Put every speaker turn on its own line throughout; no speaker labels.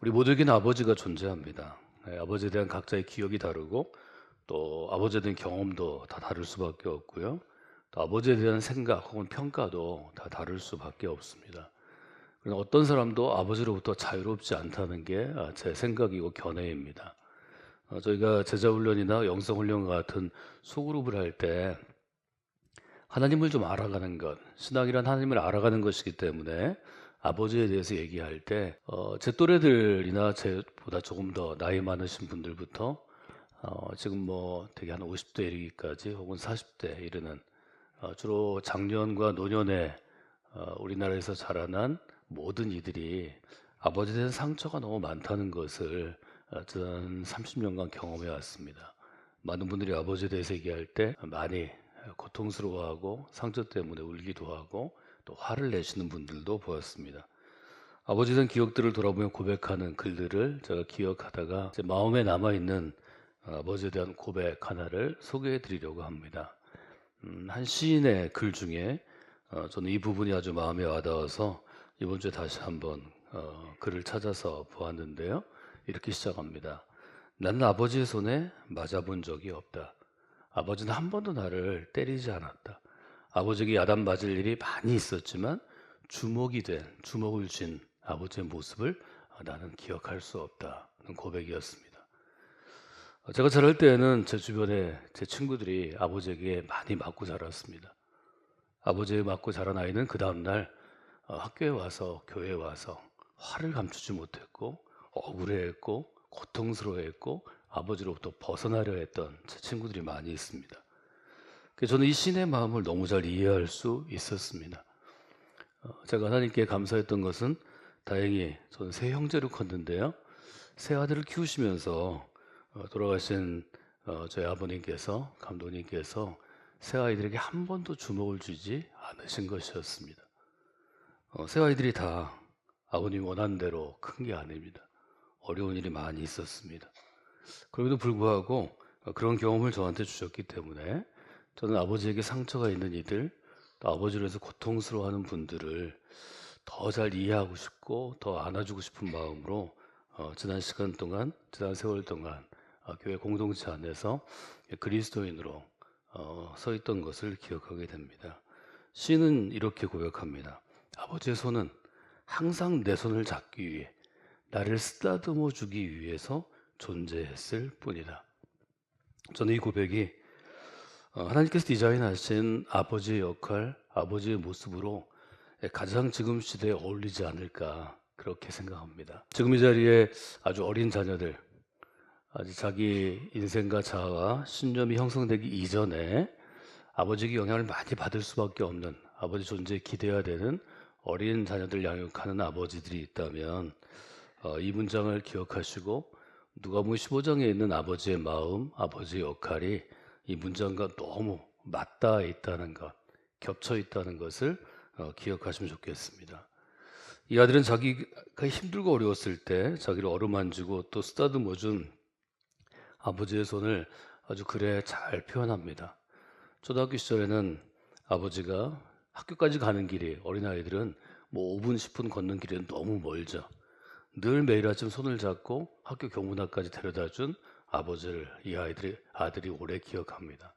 우리 모두에게는 아버지가 존재합니다. 아버지에 대한 각자의 기억이 다르고 또 아버지에 대한 경험도 다 다를 수밖에 없고요. 또 아버지에 대한 생각 혹은 평가도 다 다를 수밖에 없습니다. 그러나 어떤 사람도 아버지로부터 자유롭지 않다는 게 제 생각이고 견해입니다. 저희가 제자훈련이나 영성훈련 같은 소그룹을 할 때 하나님을 좀 알아가는 것, 신앙이란 하나님을 알아가는 것이기 때문에 아버지에 대해서 얘기할 때, 제 또래들이나 제보다 조금 더 나이 많으신 분들부터, 지금 뭐 되게 한 50대 이르기까지 혹은 40대 이르는, 주로 장년과 노년에, 우리나라에서 자라난 모든 이들이 아버지에 대한 상처가 너무 많다는 것을, 지난 30년간 경험해 왔습니다. 많은 분들이 아버지에 대해서 얘기할 때 많이 고통스러워하고 상처 때문에 울기도 하고 또 화를 내시는 분들도 보았습니다. 아버지에 대한 기억들을 돌아보며 고백하는 글들을 제가 기억하다가 제 마음에 남아있는 아버지에 대한 고백 하나를 소개해 드리려고 합니다. 한 시인의 글 중에 저는 이 부분이 아주 마음에 와닿아서 이번 주에 다시 한번 글을 찾아서 보았는데요. 이렇게 시작합니다. 나는 아버지의 손에 맞아본 적이 없다. 아버지는 한 번도 나를 때리지 않았다. 아버지에게 야단 맞을 일이 많이 있었지만 주먹을 쥔 아버지의 모습을 나는 기억할 수 없다는 고백이었습니다. 제가 자랄 때에는 제 주변에 제 친구들이 아버지에게 많이 맞고 자랐습니다. 아버지에게 맞고 자란 아이는 그 다음날 학교에 와서 교회에 와서 화를 감추지 못했고 억울해했고 고통스러워했고 아버지로부터 벗어나려 했던 제 친구들이 많이 있습니다. 그래서 저는 이 신의 마음을 너무 잘 이해할 수 있었습니다. 제가 하나님께 감사했던 것은 다행히 저는 세 형제로 컸는데요. 세 아들을 키우시면서 돌아가신 저희 아버님께서 감독님께서 세 아이들에게 한 번도 주먹을 쥐지 않으신 것이었습니다. 세 아이들이 다 아버님 원하는 대로 큰 게 아닙니다. 어려운 일이 많이 있었습니다. 그럼에도 불구하고 그런 경험을 저한테 주셨기 때문에 저는 아버지에게 상처가 있는 이들, 또 아버지로 해서 고통스러워하는 분들을 더 잘 이해하고 싶고 더 안아주고 싶은 마음으로 지난 세월 동안 교회 공동체 안에서 그리스도인으로 서 있던 것을 기억하게 됩니다. 시인은 이렇게 고백합니다. 아버지의 손은 항상 내 손을 잡기 위해 나를 쓰다듬어 주기 위해서 존재했을 뿐이다. 저는 이 고백이 하나님께서 디자인하신 아버지의 역할, 아버지의 모습으로 가장 지금 시대에 어울리지 않을까 그렇게 생각합니다. 지금 이 자리에 아주 어린 자녀들, 아직 자기 인생과 자아와 신념이 형성되기 이전에 아버지에게 영향을 많이 받을 수밖에 없는 아버지 존재에 기대야 되는 어린 자녀들 양육하는 아버지들이 있다면 이 문장을 기억하시고 누가복음 15장에 있는 아버지의 마음, 아버지의 역할이 이 문장과 너무 맞닿아 있다는 것, 겹쳐 있다는 것을 기억하시면 좋겠습니다. 이 아들은 자기가 힘들고 어려웠을 때 자기를 어루만지고 또 쓰다듬어준 아버지의 손을 아주 글에 잘 표현합니다. 초등학교 시절에는 아버지가 학교까지 가는 길이 어린아이들은 뭐 5분, 10분 걷는 길은 너무 멀죠. 늘 매일 아침 손을 잡고 학교 경문 앞까지 데려다 준 아버지를 아들이 오래 기억합니다.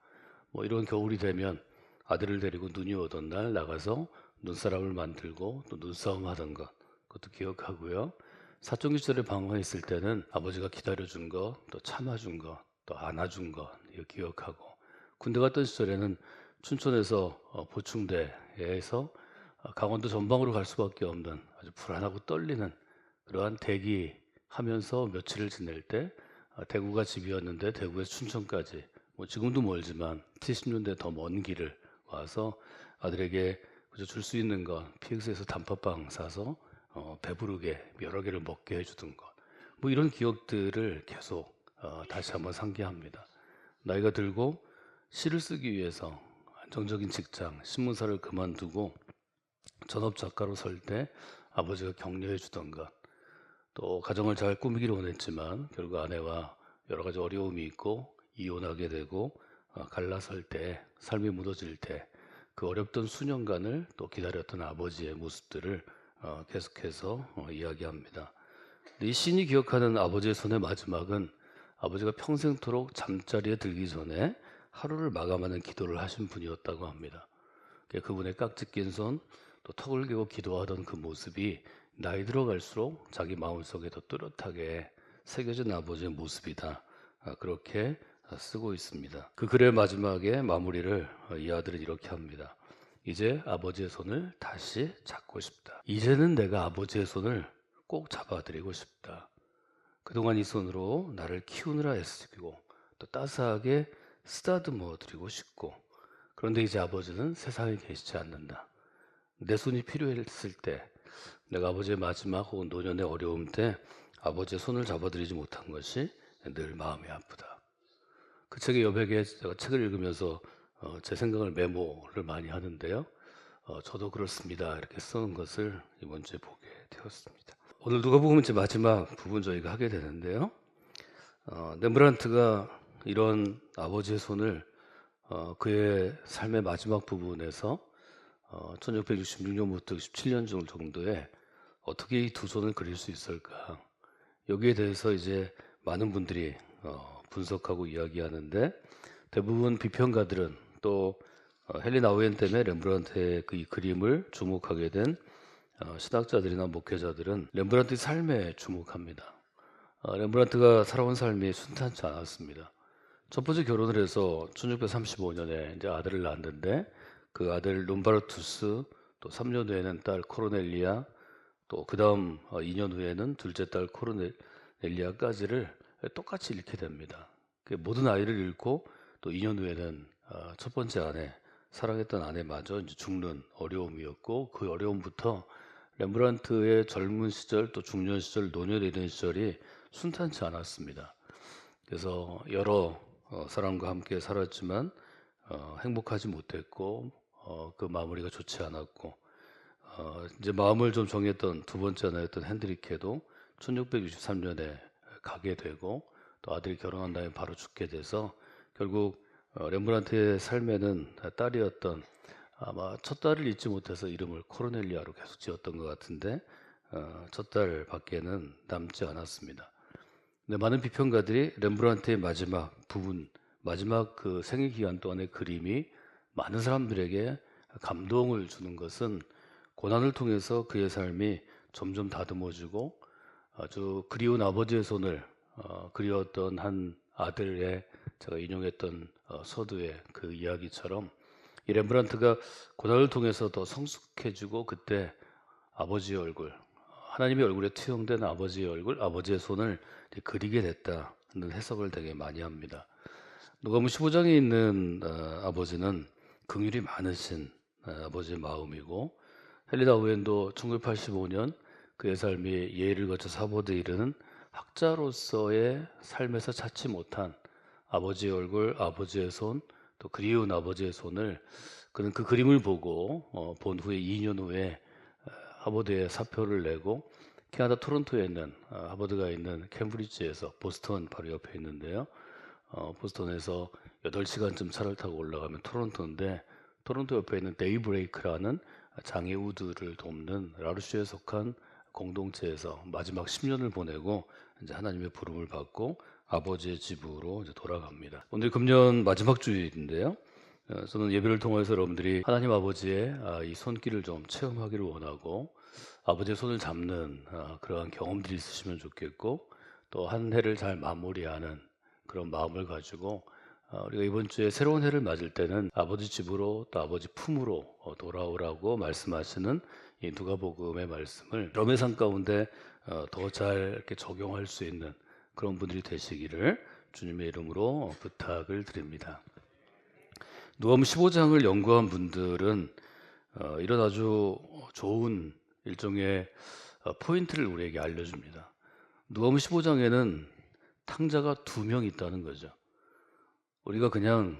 뭐 이런 겨울이 되면 아들을 데리고 눈이 오던 날 나가서 눈사람을 만들고 또 눈싸움 하던 것 그것도 기억하고요. 사춘기 시절에 방황했을 때는 아버지가 기다려준 것, 또 참아준 것, 또 안아준 것 이거 기억하고 군대 갔던 시절에는 춘천에서 보충대에서 강원도 전방으로 갈 수밖에 없는 아주 불안하고 떨리는 그러한 대기하면서 며칠을 지낼 때 대구가 집이었는데 대구에서 춘천까지 뭐 지금도 멀지만 70년대 더 먼 길을 와서 아들에게 그저 줄 수 있는 건 PX에서 단팥빵 사서 배부르게 여러 개를 먹게 해주던 것. 뭐 이런 기억들을 계속 다시 한번 상기합니다. 나이가 들고 시를 쓰기 위해서 안정적인 직장, 신문사를 그만두고 전업 작가로 설 때 아버지가 격려해 주던 것. 또 가정을 잘 꾸미기를 원했지만 결국 아내와 여러 가지 어려움이 있고 이혼하게 되고 갈라설 때 삶이 무너질 때 그 어렵던 수년간을 또 기다렸던 아버지의 모습들을 계속해서 이야기합니다. 이 신이 기억하는 아버지의 손의 마지막은 아버지가 평생토록 잠자리에 들기 전에 하루를 마감하는 기도를 하신 분이었다고 합니다. 그분의 깍지 낀 손, 또 턱을 개고 기도하던 그 모습이 나이 들어갈수록 자기 마음속에 더 뚜렷하게 새겨진 아버지의 모습이다. 그렇게 쓰고 있습니다. 그 글의 마지막에 마무리를 이 아들은 이렇게 합니다. 이제 아버지의 손을 다시 잡고 싶다. 이제는 내가 아버지의 손을 꼭 잡아드리고 싶다. 그동안 이 손으로 나를 키우느라 애쓰고 또 따스하게 쓰다듬어 드리고 싶고, 그런데 이제 아버지는 세상에 계시지 않는다. 내 손이 필요했을 때, 내가 아버지의 마지막 혹은 노년의 어려움 때 아버지의 손을 잡아드리지 못한 것이 늘 마음이 아프다. 그 책의 여백에 제가 책을 읽으면서 제 생각을 메모를 많이 하는데요. 저도 그렇습니다. 이렇게 써놓은 것을 이번 주에 보게 되었습니다. 오늘 누가복음 제 마지막 부분 저희가 하게 되는데요. 렘브란트가 이런 아버지의 손을 그의 삶의 마지막 부분에서 1666년부터 17년 정도에 어떻게 이 두 손을 그릴 수 있을까? 여기에 대해서 이제 많은 분들이 분석하고 이야기하는데, 대부분 비평가들은 또 헨리 나우엔 때문에 렘브란트의 그 이 그림을 주목하게 된 신학자들이나 목회자들은 렘브란트의 삶에 주목합니다. 렘브란트가 살아온 삶이 순탄치 않았습니다. 첫 번째 결혼을 해서 1635년에 이제 아들을 낳았는데, 그 아들 롬바르투스, 또 3년 후에는 딸 코르넬리아, 또 그 다음 2년 후에는 둘째 딸 코르넬리아까지를 똑같이 잃게 됩니다. 모든 아이를 잃고 또 2년 후에는 첫 번째 아내, 사랑했던 아내마저 이제 죽는 어려움이었고, 그 어려움부터 렘브란트의 젊은 시절, 또 중년 시절, 노년에 이른 시절이 순탄치 않았습니다. 그래서 여러 사람과 함께 살았지만 행복하지 못했고, 그 마무리가 좋지 않았고, 이제 마음을 좀 정했던 두 번째 아내였던 핸드리케도 1663년에 가게 되고, 또 아들이 결혼한 다음에 바로 죽게 돼서 결국 렘브란트의 삶에는 딸이었던, 아마 첫 딸을 잊지 못해서 이름을 코르넬리아로 계속 지었던 것 같은데, 첫 딸밖에는 남지 않았습니다. 근데 많은 비평가들이 렘브란트의 마지막 부분, 마지막 그 생애 기간 동안의 그림이 많은 사람들에게 감동을 주는 것은 고난을 통해서 그의 삶이 점점 다듬어지고, 아주 그리운 아버지의 손을 그리웠던 한 아들의, 제가 인용했던 서두의 그 이야기처럼, 이 렘브란트가 고난을 통해서 더 성숙해지고, 그때 아버지의 얼굴, 하나님의 얼굴에 투영된 아버지의 얼굴, 아버지의 손을 그리게 됐다는 해석을 되게 많이 합니다. 누가복음 15장에 있는 아버지는 긍휼이 많으신 아버지의 마음이고, 헨리 나우엔도 1985년 그의 삶이 예를 거쳐 사보드에 이르는 학자로서의 삶에서 찾지 못한 아버지의 얼굴, 아버지의 손, 또 그리운 아버지의 손을, 그는 그 그림을 보고 본 후에 2년 후에 하버드에 사표를 내고, 캐나다 토론토에 있는 하버드가 있는 캠브리지에서, 보스턴 바로 옆에 있는데요, 보스턴에서 8시간쯤 차를 타고 올라가면 토론토인데, 토론토 옆에 있는 데이브레이크라는 장애 우드를 돕는 라루슈에 속한 공동체에서 마지막 10년을 보내고 이제 하나님의 부름을 받고 아버지의 집으로 이제 돌아갑니다. 오늘 금년 마지막 주일인데요. 저는 예배를 통해서 여러분들이 하나님 아버지의 이 손길을 좀 체험하기를 원하고, 아버지의 손을 잡는 그러한 경험들이 있으시면 좋겠고, 또 한 해를 잘 마무리하는 그런 마음을 가지고 우리가 이번 주에 새로운 해를 맞을 때는 아버지 집으로, 또 아버지 품으로 돌아오라고 말씀하시는 이 누가복음의 말씀을 여러분의 삶 가운데 더 잘 이렇게 적용할 수 있는 그런 분들이 되시기를 주님의 이름으로 부탁을 드립니다. 누가복음 15장을 연구한 분들은 이런 아주 좋은 일종의 포인트를 우리에게 알려줍니다. 누가복음 15장에는 탕자가 2명 있다는 거죠. 우리가 그냥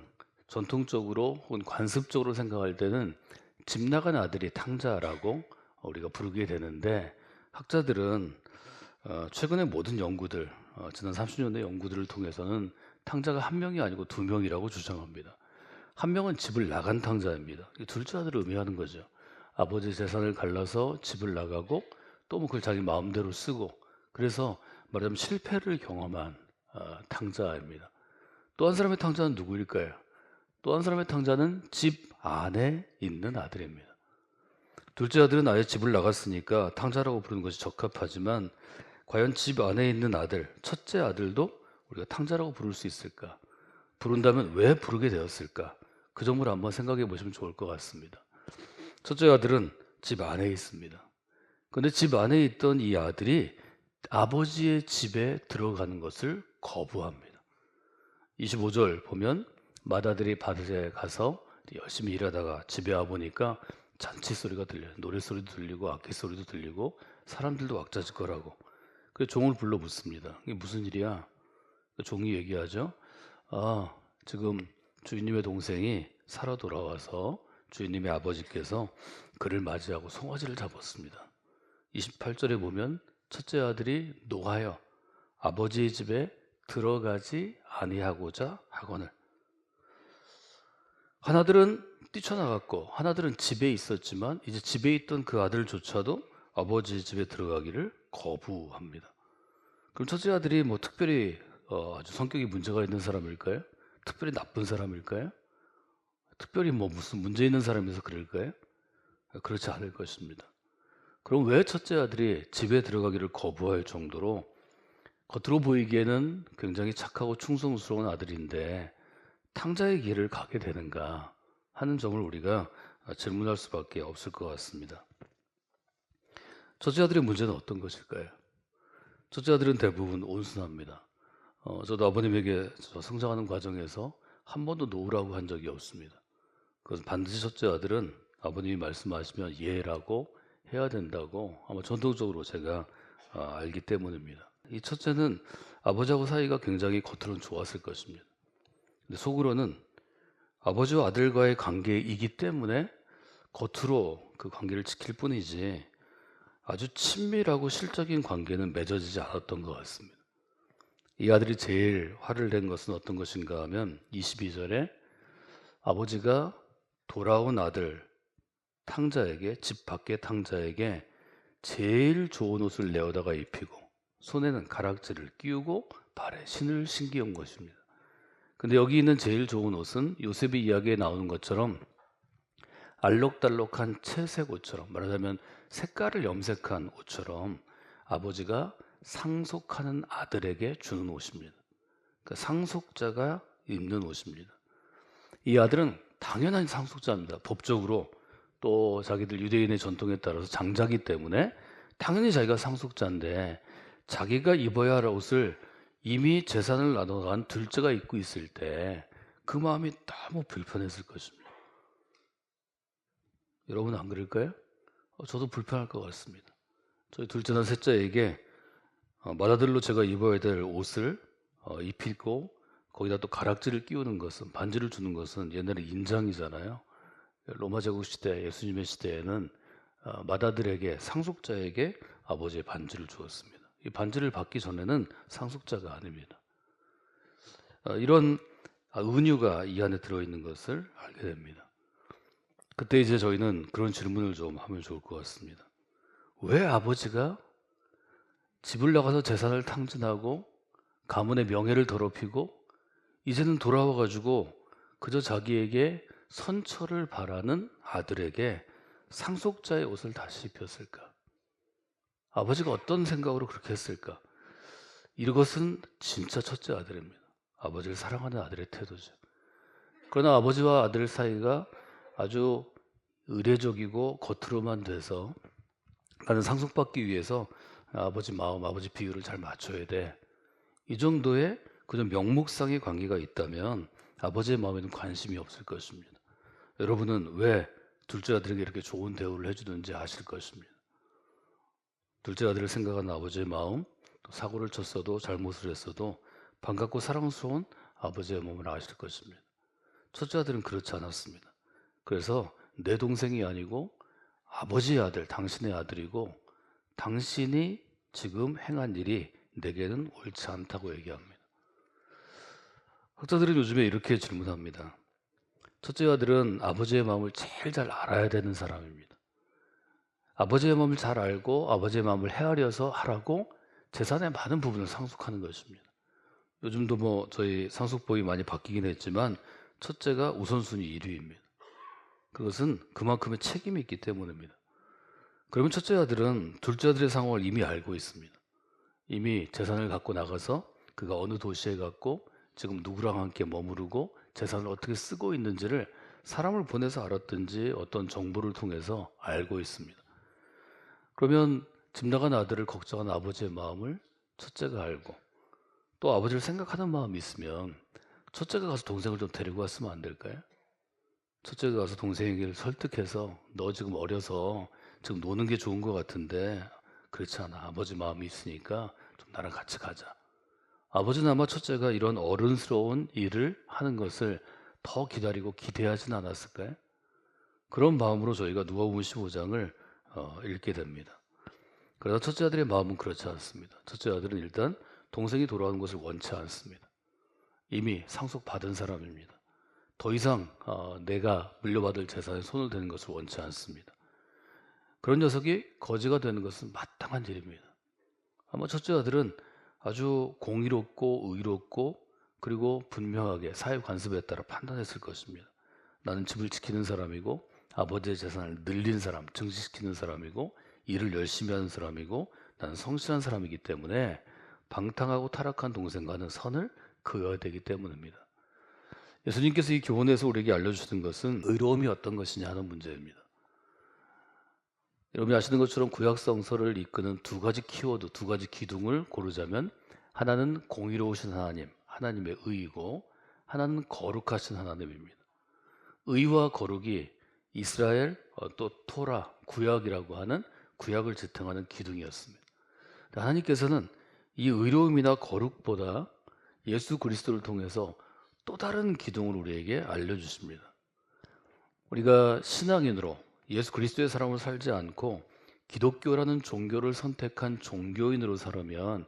전통적으로 혹은 관습적으로 생각할 때는 집 나간 아들이 탕자라고 우리가 부르게 되는데, 학자들은 최근의 모든 연구들, 지난 30년의 연구들을 통해서는 탕자가 1명이 아니고 2명이라고 주장합니다. 1명은 집을 나간 탕자입니다. 둘째 아들을 의미하는 거죠. 아버지 재산을 갈라서 집을 나가고, 또 뭐 그걸 자기 마음대로 쓰고, 그래서 말하자면 실패를 경험한 탕자입니다. 또 한 사람의 탕자는 누구일까요? 또 한 사람의 탕자는 집 안에 있는 아들입니다. 둘째 아들은 아예 집을 나갔으니까 탕자라고 부르는 것이 적합하지만 과연 집 안에 있는 아들, 첫째 아들도 우리가 탕자라고 부를 수 있을까? 부른다면 왜 부르게 되었을까? 그 점을 한번 생각해 보시면 좋을 것 같습니다. 첫째 아들은 집 안에 있습니다. 그런데 집 안에 있던 이 아들이 아버지의 집에 들어가는 것을 거부합니다. 25절 보면 맏아들이 밭에 가서 열심히 일하다가 집에 와보니까 잔치 소리가 들려요. 노래 소리도 들리고 악기 소리도 들리고 사람들도 왁자지껄하고. 그래서 종을 불러 묻습니다. 이게 무슨 일이야? 종이 얘기하죠. 아, 지금 주인님의 동생이 살아 돌아와서 주인님의 아버지께서 그를 맞이하고 송아지를 잡았습니다. 28절에 보면 첫째 아들이 노하여 아버지의 집에 들어가지 아니하고자 하거늘. 하나들은 뛰쳐나갔고 하나들은 집에 있었지만 이제 집에 있던 그 아들조차도 아버지의 집에 들어가기를 거부합니다. 그럼 첫째 아들이 뭐 특별히 아주 성격이 문제가 있는 사람일까요? 특별히 나쁜 사람일까요? 특별히 뭐 무슨 문제 있는 사람이어서 그럴까요? 그렇지 않을 것입니다. 그럼 왜 첫째 아들이 집에 들어가기를 거부할 정도로 겉으로 보이기에는 굉장히 착하고 충성스러운 아들인데 탕자의 길을 가게 되는가 하는 점을 우리가 질문할 수밖에 없을 것 같습니다. 첫째 아들의 문제는 어떤 것일까요? 첫째 아들은 대부분 온순합니다. 저도 아버님에게 성장하는 과정에서 한 번도 노라고 한 적이 없습니다. 그래서 반드시 첫째 아들은 아버님이 말씀하시면 예라고 해야 된다고 아마 전통적으로 제가 알기 때문입니다. 이 첫째는 아버지하고 사이가 굉장히 겉으로는 좋았을 것입니다. 근데 속으로는 아버지와 아들과의 관계이기 때문에 겉으로 그 관계를 지킬 뿐이지 아주 친밀하고 실적인 관계는 맺어지지 않았던 것 같습니다. 이 아들이 제일 화를 낸 것은 어떤 것인가 하면 22절에 아버지가 돌아온 아들 탕자에게, 집 밖의 탕자에게 제일 좋은 옷을 내어다가 입히고 손에는 가락지를 끼우고 발에 신을 신기운 것입니다. 근데 여기 있는 제일 좋은 옷은 요셉의 이야기에 나오는 것처럼 알록달록한 채색 옷처럼, 말하자면 색깔을 염색한 옷처럼 아버지가 상속하는 아들에게 주는 옷입니다. 그러니까 상속자가 입는 옷입니다. 이 아들은 당연한 상속자입니다. 법적으로 또 자기들 유대인의 전통에 따라서 장자기 때문에 당연히 자기가 상속자인데 자기가 입어야 할 옷을 이미 재산을 나눠간 둘째가 입고 있을 때 그 마음이 너무 불편했을 것입니다. 여러분 안 그럴까요? 저도 불편할 것 같습니다. 저희 둘째나 셋째에게 맏아들로 제가 입어야 될 옷을 입히고 거기다 또 가락지를 끼우는 것은, 반지를 주는 것은 옛날에 인장이잖아요. 로마 제국 시대, 예수님의 시대에는 맏아들에게, 상속자에게 아버지의 반지를 주었습니다. 이 반지를 받기 전에는 상속자가 아닙니다. 이런 은유가 이 안에 들어있는 것을 알게 됩니다. 그때 이제 저희는 그런 질문을 좀 하면 좋을 것 같습니다. 왜 아버지가 집을 나가서 재산을 탕진하고 가문의 명예를 더럽히고 이제는 돌아와가지고 그저 자기에게 선처를 바라는 아들에게 상속자의 옷을 다시 입혔을까? 아버지가 어떤 생각으로 그렇게 했을까? 이것은 진짜 첫째 아들입니다. 아버지를 사랑하는 아들의 태도죠. 그러나 아버지와 아들 사이가 아주 의례적이고 겉으로만 돼서 나는 상속받기 위해서 아버지 마음, 아버지 비율을 잘 맞춰야 돼. 이 정도의 그저 명목상의 관계가 있다면 아버지의 마음에는 관심이 없을 것입니다. 여러분은 왜 둘째 아들에게 이렇게 좋은 대우를 해주는지 아실 것입니다. 둘째 아들을 생각하는 아버지의 마음, 또 사고를 쳤어도 잘못을 했어도 반갑고 사랑스러운 아버지의 마음을 아실 것입니다. 첫째 아들은 그렇지 않았습니다. 그래서 내 동생이 아니고 아버지의 아들, 당신의 아들이고 당신이 지금 행한 일이 내게는 옳지 않다고 얘기합니다. 학자들은 요즘에 이렇게 질문합니다. 첫째 아들은 아버지의 마음을 제일 잘 알아야 되는 사람입니다. 아버지의 마음을 잘 알고 아버지의 마음을 헤아려서 하라고 재산의 많은 부분을 상속하는 것입니다. 요즘도 뭐 저희 상속법이 많이 바뀌긴 했지만 첫째가 우선순위 1위입니다. 그것은 그만큼의 책임이 있기 때문입니다. 그러면 첫째 아들은 둘째 아들의 상황을 이미 알고 있습니다. 이미 재산을 갖고 나가서 그가 어느 도시에 갔고 지금 누구랑 함께 머무르고 재산을 어떻게 쓰고 있는지를 사람을 보내서 알았든지 어떤 정보를 통해서 알고 있습니다. 그러면 집 나간 아들을 걱정하는 아버지의 마음을 첫째가 알고 또 아버지를 생각하는 마음이 있으면 첫째가 가서 동생을 좀 데리고 왔으면 안 될까요? 첫째가 가서 동생에게 설득해서 너 지금 어려서 지금 노는 게 좋은 것 같은데 그렇지 않아. 아버지 마음이 있으니까 좀 나랑 같이 가자. 아버지는 아마 첫째가 이런 어른스러운 일을 하는 것을 더 기다리고 기대하진 않았을까요? 그런 마음으로 저희가 누가복음 15장을 읽게 됩니다. 그러나 첫째 아들의 마음은 그렇지 않습니다. 첫째 아들은 일단 동생이 돌아오는 것을 원치 않습니다. 이미 상속받은 사람입니다. 더 이상 내가 물려받을 재산에 손을 대는 것을 원치 않습니다. 그런 녀석이 거지가 되는 것은 마땅한 일입니다. 아마 첫째 아들은 아주 공의롭고 의롭고 그리고 분명하게 사회 관습에 따라 판단했을 것입니다. 나는 집을 지키는 사람이고 아버지의 재산을 늘린 사람, 증식시키는 사람이고 일을 열심히 하는 사람이고 나는 성실한 사람이기 때문에 방탕하고 타락한 동생과는 선을 그어야 되기 때문입니다. 예수님께서 이 교훈에서 우리에게 알려주시는 것은 의로움이 어떤 것이냐 하는 문제입니다. 여러분이 아시는 것처럼 구약성서를 이끄는 두 가지 키워드, 두 가지 기둥을 고르자면 하나는 공의로우신 하나님, 하나님의 의이고 하나는 거룩하신 하나님입니다. 의와 거룩이 이스라엘 또 토라, 구약이라고 하는 구약을 지탱하는 기둥이었습니다. 하나님께서는 이 의로움이나 거룩보다 예수 그리스도를 통해서 또 다른 기둥을 우리에게 알려주십니다. 우리가 신앙인으로 예수 그리스도의 사람으로 살지 않고 기독교라는 종교를 선택한 종교인으로 살면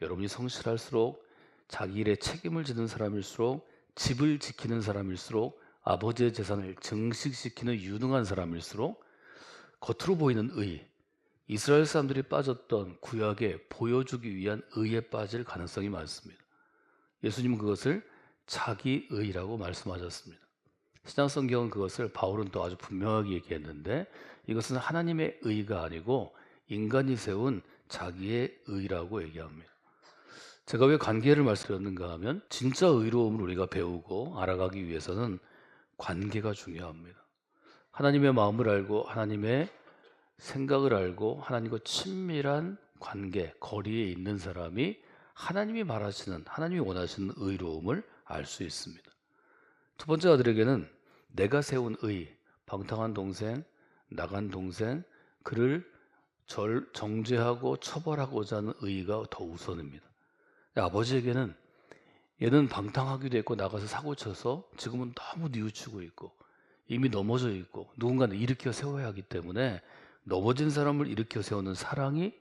여러분이 성실할수록 자기 일에 책임을 지는 사람일수록 집을 지키는 사람일수록 아버지의 재산을 증식시키는 유능한 사람일수록 겉으로 보이는 의, 이스라엘 사람들이 빠졌던 구약에 보여주기 위한 의에 빠질 가능성이 많습니다. 예수님은 그것을 자기의라고 말씀하셨습니다. 신약성경은 그것을 바울은 또 아주 분명하게 얘기했는데 이것은 하나님의 의가 아니고 인간이 세운 자기의 의라고 얘기합니다. 제가 왜 관계를 말씀드렸는가 하면 진짜 의로움을 우리가 배우고 알아가기 위해서는 관계가 중요합니다. 하나님의 마음을 알고 하나님의 생각을 알고 하나님과 친밀한 관계, 거리에 있는 사람이 하나님이 말하시는, 하나님이 원하시는 의로움을 알 수 있습니다. 첫 번째 아들에게는 내가 세운 의, 방탕한 동생, 나간 동생, 그를 정죄하고 처벌하고자 하는 의가 더 우선입니다. 아버지에게는 얘는 방탕하기도 했고 나가서 사고쳐서 지금은 너무 뉘우치고 있고 이미 넘어져 있고 누군가는 일으켜 세워야 하기 때문에 넘어진 사람을 일으켜 세우는 사랑이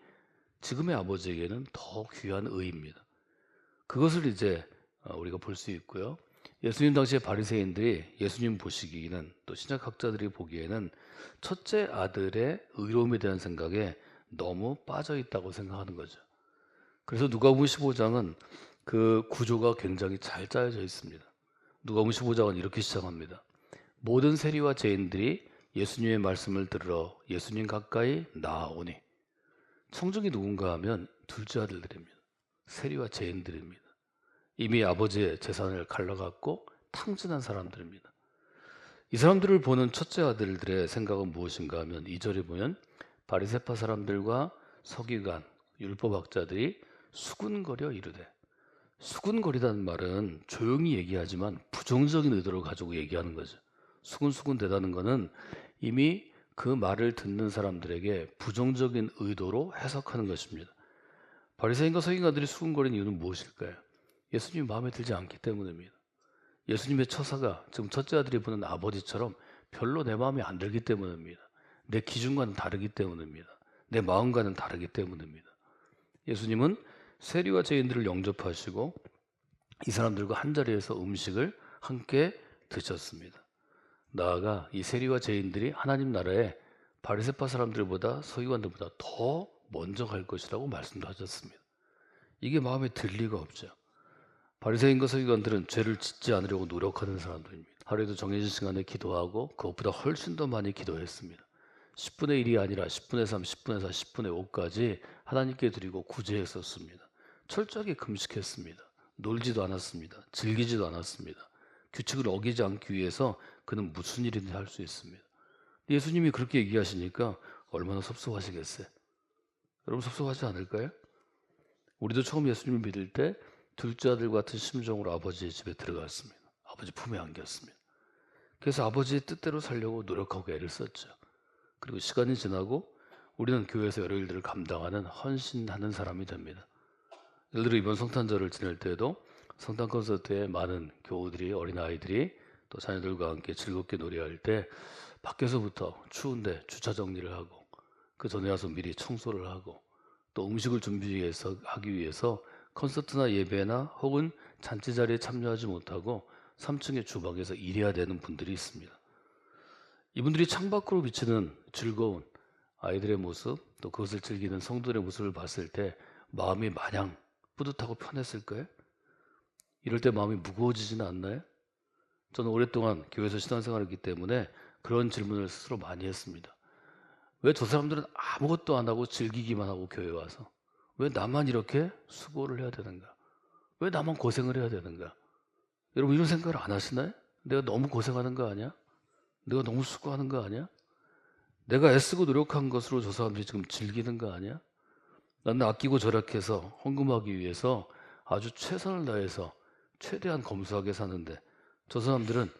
지금의 아버지에게는 더 귀한 의입니다. 그것을 이제 우리가 볼 수 있고요. 예수님 당시의 바리새인들이 예수님 보시기에는 또 신약학자들이 보기에는 첫째 아들의 의로움에 대한 생각에 너무 빠져 있다고 생각하는 거죠. 그래서 누가복음 15장은 그 구조가 굉장히 잘 짜여져 있습니다. 누가복음 15장은 이렇게 시작합니다. 모든 세리와 죄인들이 예수님의 말씀을 들으러 예수님 가까이 나아오니. 청중이 누군가 하면 둘째 아들들입니다. 세리와 죄인들입니다. 이미 아버지의 재산을 갈라갖고 탕진한 사람들입니다. 이 사람들을 보는 첫째 아들들의 생각은 무엇인가 하면 2절에 보면 바리새파 사람들과 서기관, 율법학자들이 수군거려 이르되, 수군거리다는 말은 조용히 얘기하지만 부정적인 의도를 가지고 얘기하는 거죠. 수군수군 대다는 것은 이미 그 말을 듣는 사람들에게 부정적인 의도로 해석하는 것입니다. 바리새인과 서기관들이 수군거리는 이유는 무엇일까요? 예수님이 마음에 들지 않기 때문입니다. 예수님의 처사가 지금 첫째 아들이 보는 아버지처럼 별로 내 마음에 안 들기 때문입니다. 내 기준과는 다르기 때문입니다. 내 마음과는 다르기 때문입니다. 예수님은 세리와 죄인들을 영접하시고 이 사람들과 한자리에서 음식을 함께 드셨습니다. 나아가 이 세리와 죄인들이 하나님 나라에 바리새파 사람들보다 서기관들보다 더 먼저 갈 것이라고 말씀도 하셨습니다. 이게 마음에 들 리가 없죠. 바리새인과 서기관들은 죄를 짓지 않으려고 노력하는 사람들입니다. 하루에도 정해진 시간에 기도하고 그것보다 훨씬 더 많이 기도했습니다. 10분의 1이 아니라 10분의 3, 10분의 4, 10분의 5까지 하나님께 드리고 구제했었습니다. 철저하게 금식했습니다. 놀지도 않았습니다. 즐기지도 않았습니다. 규칙을 어기지 않기 위해서 그는 무슨 일이든지 할 수 있습니다. 예수님이 그렇게 얘기하시니까 얼마나 섭섭하시겠어요? 여러분 섭섭하지 않을까요? 우리도 처음 예수님을 믿을 때 둘째 아들 같은 심정으로 아버지의 집에 들어갔습니다. 아버지 품에 안겼습니다. 그래서 아버지의 뜻대로 살려고 노력하고 애를 썼죠. 그리고 시간이 지나고 우리는 교회에서 여러 일들을 감당하는 헌신하는 사람이 됩니다. 예를 들어 이번 성탄절을 지낼 때에도 성탄 콘서트에 많은 교우들이, 어린아이들이 또 자녀들과 함께 즐겁게 노래할 때 밖에서부터 추운데 주차 정리를 하고 그 전에 와서 미리 청소를 하고 또 음식을 하기 위해서 콘서트나 예배나 혹은 잔치 자리에 참여하지 못하고 3층의 주방에서 일해야 되는 분들이 있습니다. 이분들이 창밖으로 비치는 즐거운 아이들의 모습, 또 그것을 즐기는 성도들의 모습을 봤을 때 마음이 마냥 뿌듯하고 편했을까요? 이럴 때 마음이 무거워지지는 않나요? 저는 오랫동안 교회에서 신앙생활을 했기 때문에 그런 질문을 스스로 많이 했습니다. 왜 저 사람들은 아무것도 안 하고 즐기기만 하고 교회에 와서 왜 나만 이렇게 수고를 해야 되는가? 왜 나만 고생을 해야 되는가? 여러분 이런 생각을 안 하시나요? 내가 너무 고생하는 거 아니야? 내가 너무 수고하는 거 아니야? 내가 애쓰고 노력한 것으로 저 사람들이 지금 즐기는 거 아니야? 나는 아끼고 절약해서 헌금하기 위해서 아주 최선을 다해서 최대한 검소하게 사는데 저 사람들은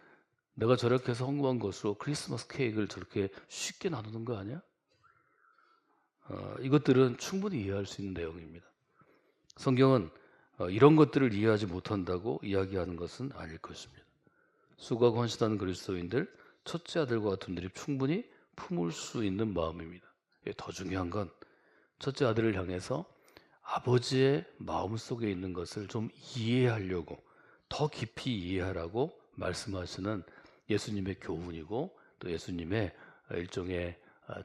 내가 절약해서 헌금한 것으로 크리스마스 케이크를 저렇게 쉽게 나누는 거 아니야? 이것들은 충분히 이해할 수 있는 내용입니다. 성경은 이런 것들을 이해하지 못한다고 이야기하는 것은 아닐 것입니다. 수고하고 헌신하는 그리스도인들, 첫째 아들과 같은 분들이 충분히 품을 수 있는 마음입니다. 더 중요한 건 첫째 아들을 향해서 아버지의 마음속에 있는 것을 좀 이해하려고 더 깊이 이해하라고 말씀하시는 예수님의 교훈이고 또 예수님의 일종의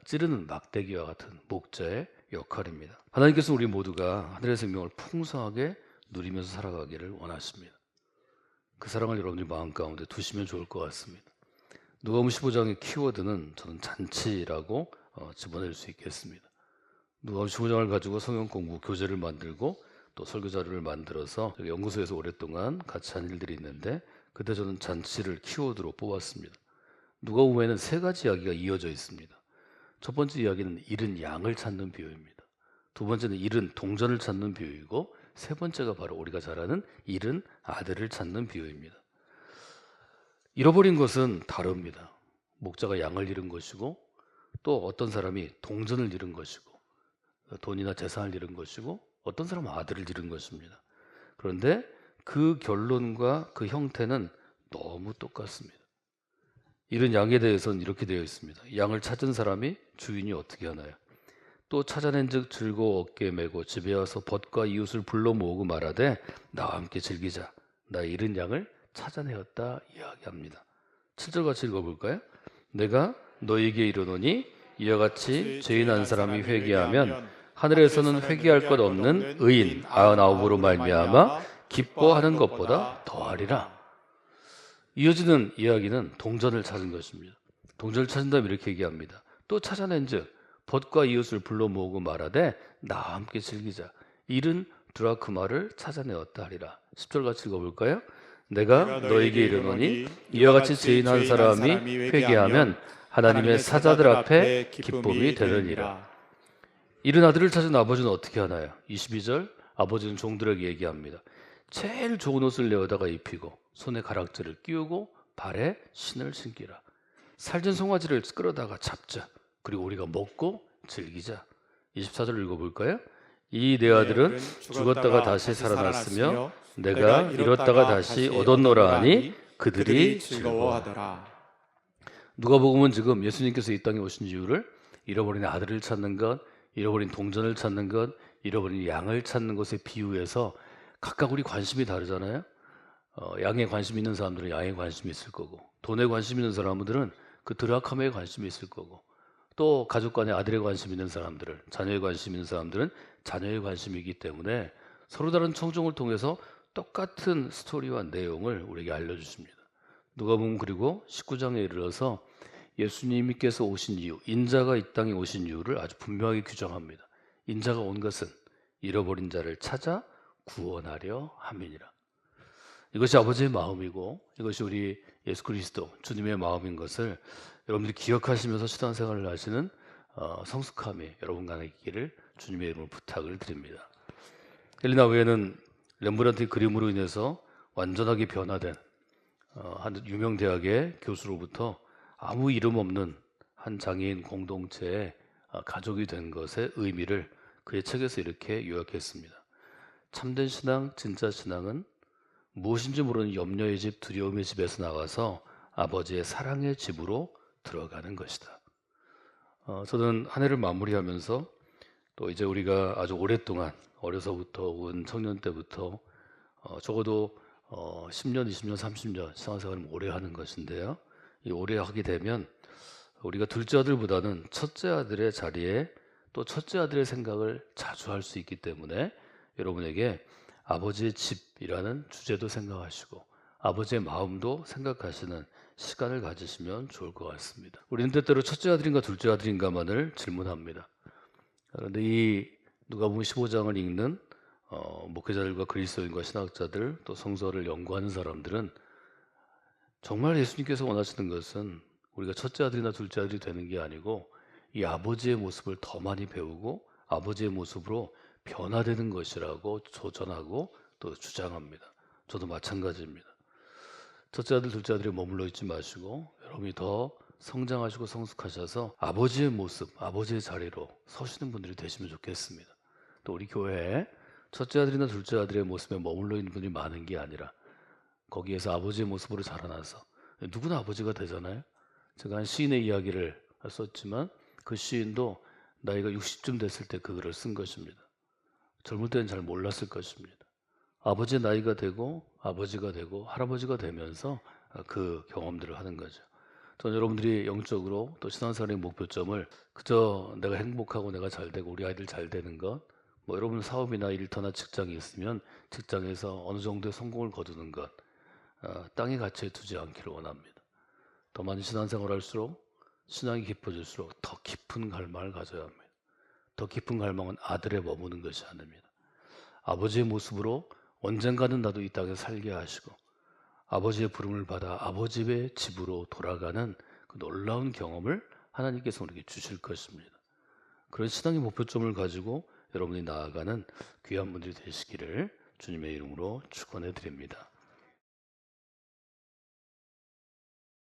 찌르는 막대기와 같은 목자의 역할입니다. 하나님께서 우리 모두가 하늘의 생명을 풍성하게 누리면서 살아가기를 원하십니다. 그 사랑을 여러분들이 마음 가운데 두시면 좋을 것 같습니다. 누가복음 15장의 키워드는 저는 잔치라고 집어낼 수 있겠습니다. 누가복음 15장을 가지고 성경 공부 교재를 만들고 또 설교 자료를 만들어서 연구소에서 오랫동안 같이 한 일들이 있는데 그때 저는 잔치를 키워드로 뽑았습니다. 누가복음에는 세 가지 이야기가 이어져 있습니다. 첫 번째 이야기는 잃은 양을 찾는 비유입니다. 두 번째는 잃은 동전을 찾는 비유이고 세 번째가 바로 우리가 잘 아는 잃은 아들을 찾는 비유입니다. 잃어버린 것은 다릅니다. 목자가 양을 잃은 것이고 또 어떤 사람이 동전을 잃은 것이고 돈이나 재산을 잃은 것이고 어떤 사람은 아들을 잃은 것입니다. 그런데 그 결론과 그 형태는 너무 똑같습니다. 잃은 양에 대해서는 이렇게 되어 있습니다. 양을 찾은 사람이 주인이 어떻게 하나요? 또 찾아낸즉 즐거워 어깨에 메고 집에 와서 벗과 이웃을 불러 모으고 말하되 나와 함께 즐기자. 나의 잃은 양을 찾아내었다 이야기합니다. 7절 같이 읽어볼까요? 내가 너에게 이르노니 이와 같이 죄인 한 사람이 회개하면 하늘에서는 회개할 것 없는 의인 99으로 말미암아 기뻐하는 것보다 더하리라. 이어지는 이야기는 동전을 찾은 것입니다. 동전을 찾은 다음 이렇게 얘기합니다. 또 찾아낸즉 벗과 이웃을 불러 모으고 말하되 나와 함께 즐기자. 잃은 드라크마를 찾아내었다 하리라. 10절 같이 읽어볼까요? 내가 너에게 이르노니 이와 같이 죄인 한 사람이 회개하면 하나님의 사자들 앞에 기쁨이 되느니라. 잃은 아들을 찾은 아버지는 어떻게 하나요? 22절 아버지는 종들에게 얘기합니다. 제일 좋은 옷을 내어다가 입히고 손에 가락지를 끼우고 발에 신을 신기라. 살찐 송아지를 끌어다가 잡자. 그리고 우리가 먹고 즐기자. 24절 읽어볼까요? 이 내 아들은 죽었다가 다시 살아났으며 내가 잃었다가 다시 얻었노라 하니 그들이 즐거워하더라. 누가복음은 지금 예수님께서 이 땅에 오신 이유를 잃어버린 아들을 찾는 것, 잃어버린 동전을 찾는 것, 잃어버린 양을 찾는 것에 비유해서 각각 우리 관심이 다르잖아요. 양에 관심 있는 사람들은 양에 관심이 있을 거고 돈에 관심 있는 사람들은 그 드라크마에 관심이 있을 거고 또 가족 간에 아들에 관심 있는 사람들은 자녀에 관심 있는 사람들은 자녀에 관심이 있기 때문에 서로 다른 청중을 통해서 똑같은 스토리와 내용을 우리에게 알려주십니다. 누가복음 그리고 19장에 이르러서 예수님께서 오신 이유, 인자가 이 땅에 오신 이유를 아주 분명하게 규정합니다. 인자가 온 것은 잃어버린 자를 찾아 구원하려 함이니라. 이것이 아버지의 마음이고 이것이 우리 예수 그리스도 주님의 마음인 것을 여러분들이 기억하시면서 신앙생활을 하시는 성숙함이 여러분 간에 있기를 주님의 이름으로 부탁을 드립니다. 헬리나 외에는 렘브란트의 그림으로 인해서 완전하게 변화된 한 유명 대학의 교수로부터 아무 이름 없는 한 장애인 공동체의 가족이 된 것의 의미를 그의 책에서 이렇게 요약했습니다. 참된 신앙, 진짜 신앙은 무엇인지 모르는 염려의 집, 두려움의 집에서 나와서 아버지의 사랑의 집으로 들어가는 것이다. 저는 한 해를 마무리하면서 또 이제 우리가 아주 오랫동안 어려서부터 혹은 청년 때부터 적어도 10년, 20년, 30년 신앙생활을 오래 하는 것인데요. 이 오래 하게 되면 우리가 둘째 아들보다는 첫째 아들의 자리에 또 첫째 아들의 생각을 자주 할 수 있기 때문에 여러분에게 아버지의 집이라는 주제도 생각하시고 아버지의 마음도 생각하시는 시간을 가지시면 좋을 것 같습니다. 우리는 때때로 첫째 아들인가 둘째 아들인가만을 질문합니다. 그런데 이 누가복음 15장을 읽는 목회자들과 그리스도인과 신학자들 또 성서를 연구하는 사람들은 정말 예수님께서 원하시는 것은 우리가 첫째 아들이나 둘째 아들이 되는 게 아니고 이 아버지의 모습을 더 많이 배우고 아버지의 모습으로 변화되는 것이라고 조전하고 또 주장합니다. 저도 마찬가지입니다. 첫째 아들, 둘째 아들에 머물러 있지 마시고 여러분이 더 성장하시고 성숙하셔서 아버지의 모습, 아버지의 자리로 서시는 분들이 되시면 좋겠습니다. 또 우리 교회에 첫째 아들이나 둘째 아들의 모습에 머물러 있는 분이 많은 게 아니라 거기에서 아버지의 모습으로 자라나서 누구나 아버지가 되잖아요. 제가 한 시인의 이야기를 썼지만 그 시인도 나이가 60쯤 됐을 때 그 글을 쓴 것입니다. 젊을 때는 잘 몰랐을 것입니다. 아버지의 나이가 되고 아버지가 되고 할아버지가 되면서 그 경험들을 하는 거죠. 저는 여러분들이 영적으로 또 신앙생활의 목표점을 그저 내가 행복하고 내가 잘 되고 우리 아이들 잘 되는 것, 뭐 여러분 사업이나 일터나 직장이 있으면 직장에서 어느 정도의 성공을 거두는 것, 땅의 가치에 두지 않기를 원합니다. 더 많이 신앙생활 할수록 신앙이 깊어질수록 더 깊은 갈망을 가져야 합니다. 더 깊은 갈망은 아들에 머무는 것이 아닙니다. 아버지의 모습으로 언젠가는 나도 이 땅에 살게 하시고 아버지의 부름을 받아 아버지의 집으로 돌아가는 그 놀라운 경험을 하나님께서 우리에게 주실 것입니다. 그런 신앙의 목표점을 가지고 여러분이 나아가는 귀한 분들이 되시기를 주님의 이름으로 축원해 드립니다.